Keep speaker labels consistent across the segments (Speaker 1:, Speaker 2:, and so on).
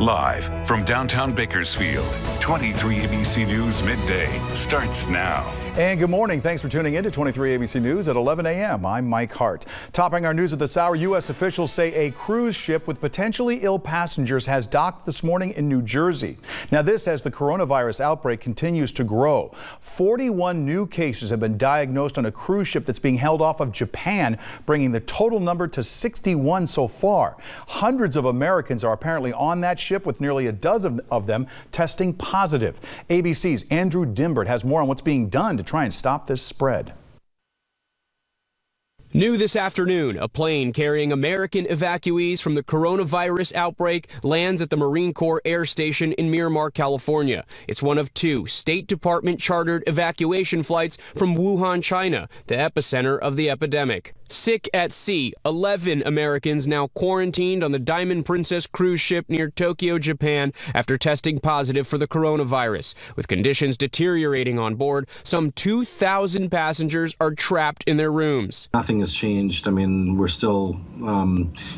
Speaker 1: Live from downtown Bakersfield, 23 ABC News Midday starts now.
Speaker 2: And good morning. Thanks for tuning in to 23 ABC News at 11 a.m. I'm Mike Hart. Topping our news at this hour, U.S. officials say a cruise ship with potentially ill passengers has docked this morning in New Jersey. Now this as the coronavirus outbreak continues to grow. 41 new cases have been diagnosed on a cruise ship that's being held off of Japan, bringing the total number to 61 so far. Hundreds of Americans are apparently on that ship, with nearly a dozen of them testing positive. ABC's Andrew Dimbert has more on what's being done to try and stop this spread.
Speaker 3: New this afternoon, a plane carrying American evacuees from the coronavirus outbreak lands at the Marine Corps Air Station in Miramar, California. It's one of two State Department chartered evacuation flights from Wuhan, China, the epicenter of the epidemic. Sick at sea, 11 Americans now quarantined on the Diamond Princess cruise ship near Tokyo, Japan, after testing positive for the coronavirus. With conditions deteriorating on board, some 2,000 passengers are trapped in their rooms.
Speaker 4: Nothing has changed. I mean, we're still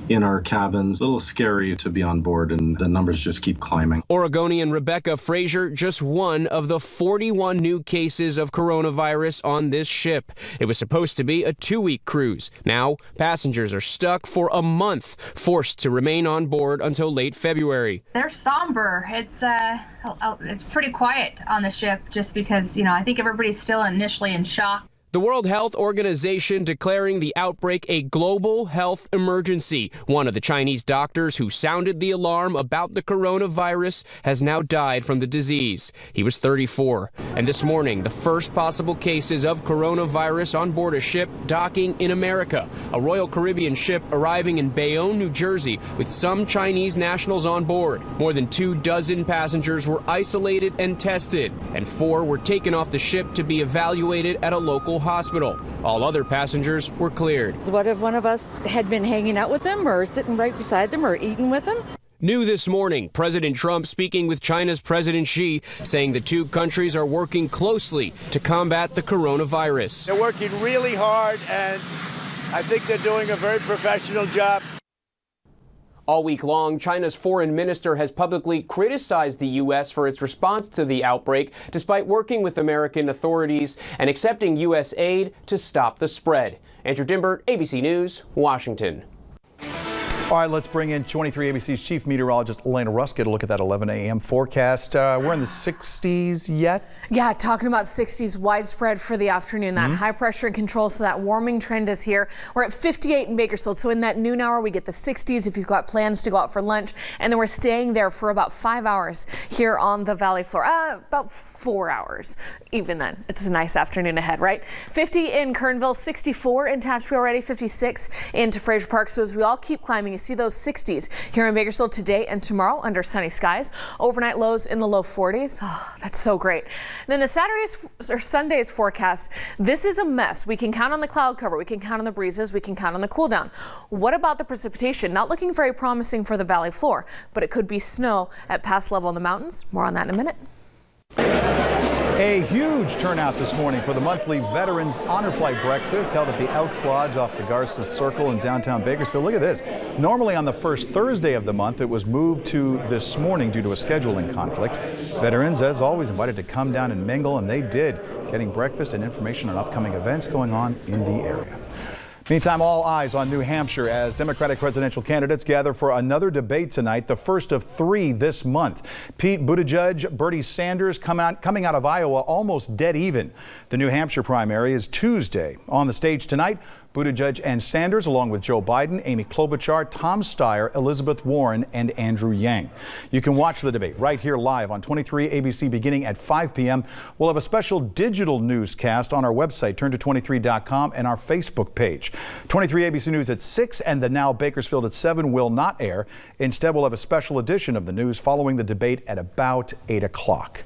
Speaker 4: in our cabins. A little scary to be on board, and the numbers just keep climbing.
Speaker 3: Oregonian Rebecca Frazier, just one of the 41 new cases of coronavirus on this ship. It was supposed to be a 2-week cruise. Now, passengers are stuck for a month, forced to remain on board until late February.
Speaker 5: They're somber. It's pretty quiet on the ship just because, I think everybody's still initially in shock.
Speaker 3: The World Health Organization declaring the outbreak a global health emergency. One of the Chinese doctors who sounded the alarm about the coronavirus has now died from the disease. He was 34. And this morning, the first possible cases of coronavirus on board a ship docking in America. A Royal Caribbean ship arriving in Bayonne, New Jersey, with some Chinese nationals on board. More than 24 passengers were isolated and tested, and 4 were taken off the ship to be evaluated at a local hospital. All other passengers were cleared.
Speaker 6: What if one of us had been hanging out with them or sitting right beside them or eating with them?
Speaker 3: New this morning, President Trump speaking with China's President Xi, saying the two countries are working closely to combat the coronavirus.
Speaker 7: They're working really hard, and I think they're doing a very professional job.
Speaker 3: All week long, China's foreign minister has publicly criticized the U.S. for its response to the outbreak, despite working with American authorities and accepting U.S. aid to stop the spread. Andrew Dimbert, ABC News, Washington.
Speaker 2: All right, let's bring in 23 ABC's chief meteorologist Elena Ruska to look at that 11 a.m. forecast. We're in the 60s yet?
Speaker 8: Yeah, talking about 60s widespread for the afternoon. That high pressure and control, so that warming trend is here. We're at 58 in Bakersfield, so in that noon hour we get the 60s if you've got plans to go out for lunch, and then we're staying there for about 5 hours here on the valley floor. About 4 hours. Even then, it's a nice afternoon ahead, right? 50 in Kernville, 64 in Tehachapi already, 56 into Fraser Park. So as we all keep climbing, you see those 60s here in Bakersfield today and tomorrow under sunny skies. Overnight lows in the low 40s. Oh, that's so great. Then the Sunday's forecast, this is a mess. We can count on the cloud cover. We can count on the breezes. We can count on the cool down. What about the precipitation? Not looking very promising for the valley floor, but it could be snow at pass level in the mountains. More on that in a minute.
Speaker 2: A huge turnout this morning for the monthly Veterans Honor Flight Breakfast held at the Elks Lodge off the Garces Circle in downtown Bakersfield. Look at this. Normally on the first Thursday of the month, it was moved to this morning due to a scheduling conflict. Veterans, as always, invited to come down and mingle, and they did, getting breakfast and information on upcoming events going on in the area. Meantime, all eyes on New Hampshire as Democratic presidential candidates gather for another debate tonight, the first of 3 this month. Pete Buttigieg, Bernie Sanders coming out of Iowa almost dead even. The New Hampshire primary is Tuesday. On the stage tonight, Buttigieg and Sanders, along with Joe Biden, Amy Klobuchar, Tom Steyer, Elizabeth Warren, and Andrew Yang. You can watch the debate right here live on 23 ABC beginning at 5 p.m. We'll have a special digital newscast on our website, turn223.com, and our Facebook page. 23 ABC News at 6 and the Now Bakersfield at 7 will not air. Instead, we'll have a special edition of the news following the debate at about 8 o'clock.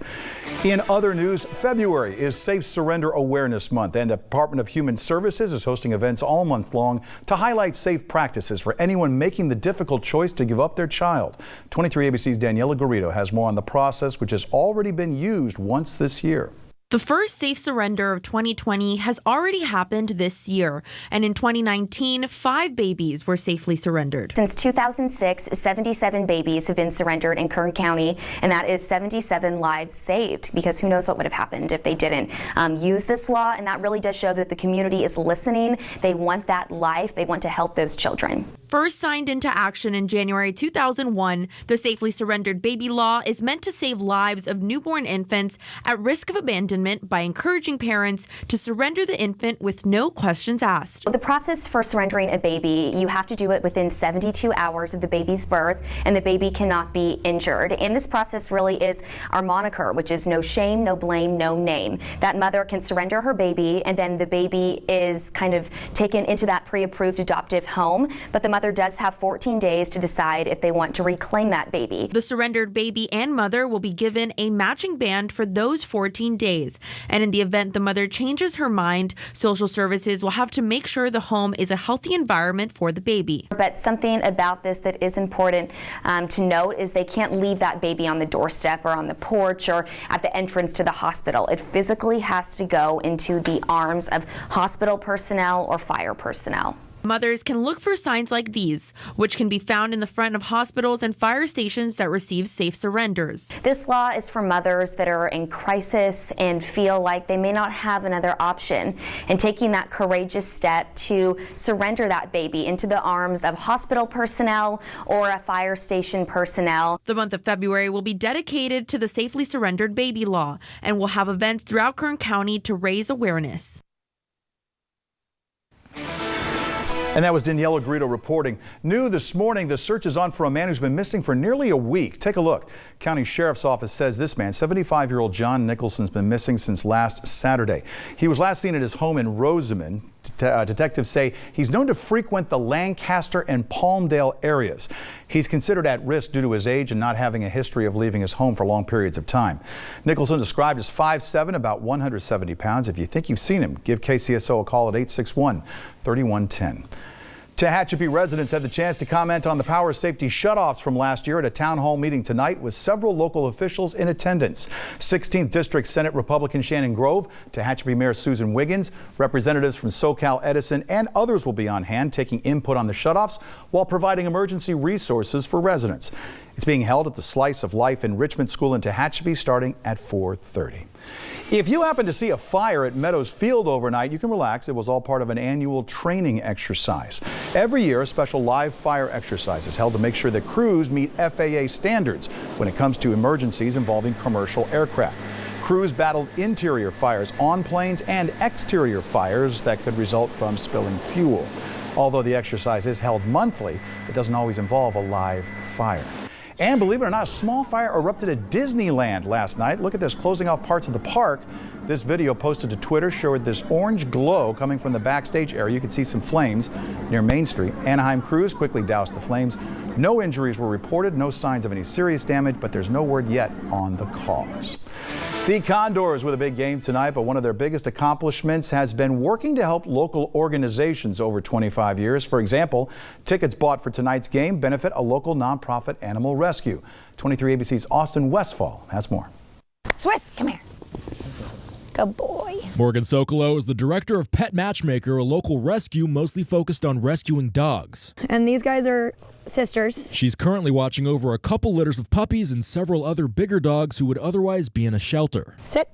Speaker 2: In other news, February is Safe Surrender Awareness Month, and the Department of Human Services is hosting events all month long to highlight safe practices for anyone making the difficult choice to give up their child. 23 ABC's Daniela Garrido has more on the process, which has already been used once this year.
Speaker 9: The first safe surrender of 2020 has already happened this year, and in 2019, 5 babies were safely surrendered.
Speaker 10: Since 2006, 77 babies have been surrendered in Kern County, and that is 77 lives saved, because who knows what would have happened if they didn't use this law, and that really does show that the community is listening. They want that life. They want to help those children.
Speaker 9: First signed into action in January 2001, the Safely Surrendered Baby Law is meant to save lives of newborn infants at risk of abandonment by encouraging parents to surrender the infant with no questions asked.
Speaker 10: The process for surrendering a baby, you have to do it within 72 hours of the baby's birth, and the baby cannot be injured. And this process really is our moniker, which is no shame, no blame, no name. That mother can surrender her baby, and then the baby is kind of taken into that pre-approved adoptive home, but the mother does have 14 days to decide if they want to reclaim that baby.
Speaker 9: The surrendered baby and mother will be given a matching band for those 14 days. And in the event the mother changes her mind, social services will have to make sure the home is a healthy environment for the baby.
Speaker 10: But something about this that is important to note is they can't leave that baby on the doorstep or on the porch or at the entrance to the hospital. It physically has to go into the arms of hospital personnel or fire personnel.
Speaker 9: Mothers can look for signs like these, which can be found in the front of hospitals and fire stations that receive safe surrenders.
Speaker 10: This law is for mothers that are in crisis and feel like they may not have another option, and taking that courageous step to surrender that baby into the arms of hospital personnel or a fire station personnel.
Speaker 9: The month of February will be dedicated to the Safely Surrendered Baby Law and will have events throughout Kern County to raise awareness.
Speaker 2: And that was Daniela Garrido reporting. New this morning, the search is on for a man who's been missing for nearly a week. Take a look. County Sheriff's Office says this man, 75-year-old John Nicholson, has been missing since last Saturday. He was last seen at his home in Rosamond. Detectives say he's known to frequent the Lancaster and Palmdale areas. He's considered at risk due to his age and not having a history of leaving his home for long periods of time. Nicholson, described as 5'7", about 170 pounds. If you think you've seen him, give KCSO a call at 861-3110. Tehachapi residents had the chance to comment on the power safety shutoffs from last year at a town hall meeting tonight with several local officials in attendance. 16th District Senate Republican Shannon Grove, Tehachapi Mayor Susan Wiggins, representatives from SoCal Edison, and others will be on hand taking input on the shutoffs while providing emergency resources for residents. It's being held at the Slice of Life Enrichment School in Tehachapi starting at 4:30. If you happen to see a fire at Meadows Field overnight, you can relax. It was all part of an annual training exercise. Every year, a special live fire exercise is held to make sure that crews meet FAA standards when it comes to emergencies involving commercial aircraft. Crews battled interior fires on planes and exterior fires that could result from spilling fuel. Although the exercise is held monthly, it doesn't always involve a live fire. And believe it or not, a small fire erupted at Disneyland last night. Look at this, closing off parts of the park. This video posted to Twitter showed this orange glow coming from the backstage area. You can see some flames near Main Street. Anaheim crews quickly doused the flames. No injuries were reported, no signs of any serious damage, but there's no word yet on the cause. The Condors with a big game tonight, but one of their biggest accomplishments has been working to help local organizations over 25 years. For example, tickets bought for tonight's game benefit a local nonprofit animal rescue. 23 ABC's Austin Westfall has more.
Speaker 11: Swiss, come here. Good boy.
Speaker 12: Morgan Socolow is the director of Pet Matchmaker, a local rescue mostly focused on rescuing dogs.
Speaker 11: And these guys are sisters.
Speaker 12: She's currently watching over a couple litters of puppies and several other bigger dogs who would otherwise be in a shelter.
Speaker 11: Sit.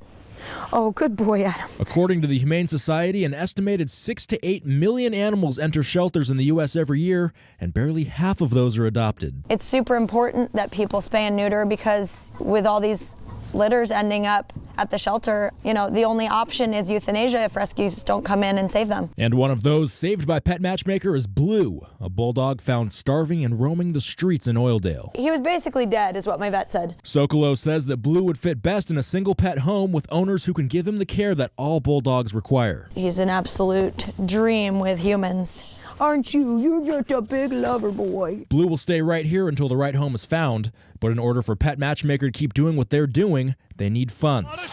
Speaker 11: Oh, good boy, Adam.
Speaker 12: According to the Humane Society, an estimated 6 to 8 million animals enter shelters in the U.S. every year, and barely half of those are adopted.
Speaker 11: It's super important that people spay and neuter because with all these litters ending up at the shelter, you know, the only option is euthanasia if rescues don't come in and save them.
Speaker 12: And one of those saved by Pet Matchmaker is Blue, a bulldog found starving and roaming the streets in Oildale.
Speaker 11: He was basically dead, is what my vet said.
Speaker 12: Socolow says that Blue would fit best in a single pet home with owners who can give him the care that all bulldogs require.
Speaker 11: He's an absolute dream with humans. Aren't you? You're just a big lover boy.
Speaker 12: Blue will stay right here until the right home is found, but in order for Pet Matchmaker to keep doing what they're doing, they need funds.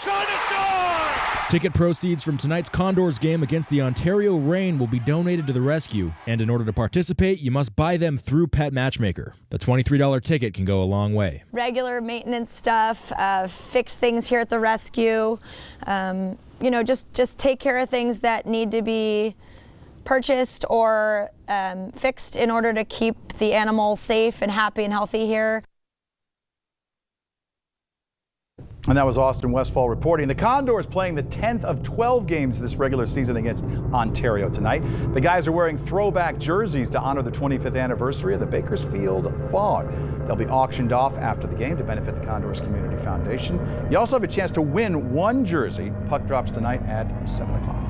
Speaker 12: Ticket proceeds from tonight's Condors game against the Ontario Reign will be donated to the rescue, and in order to participate, you must buy them through Pet Matchmaker. The $23 ticket can go a long way.
Speaker 11: Regular maintenance stuff, fix things here at the rescue, just take care of things that need to be purchased or fixed in order to keep the animal safe and happy and healthy here.
Speaker 2: And that was Austin Westfall reporting. The Condors playing the 10th of 12 games this regular season against Ontario tonight. The guys are wearing throwback jerseys to honor the 25th anniversary of the Bakersfield Fog. They'll be auctioned off after the game to benefit the Condors Community Foundation. You also have a chance to win one jersey. Puck drops tonight at 7 o'clock.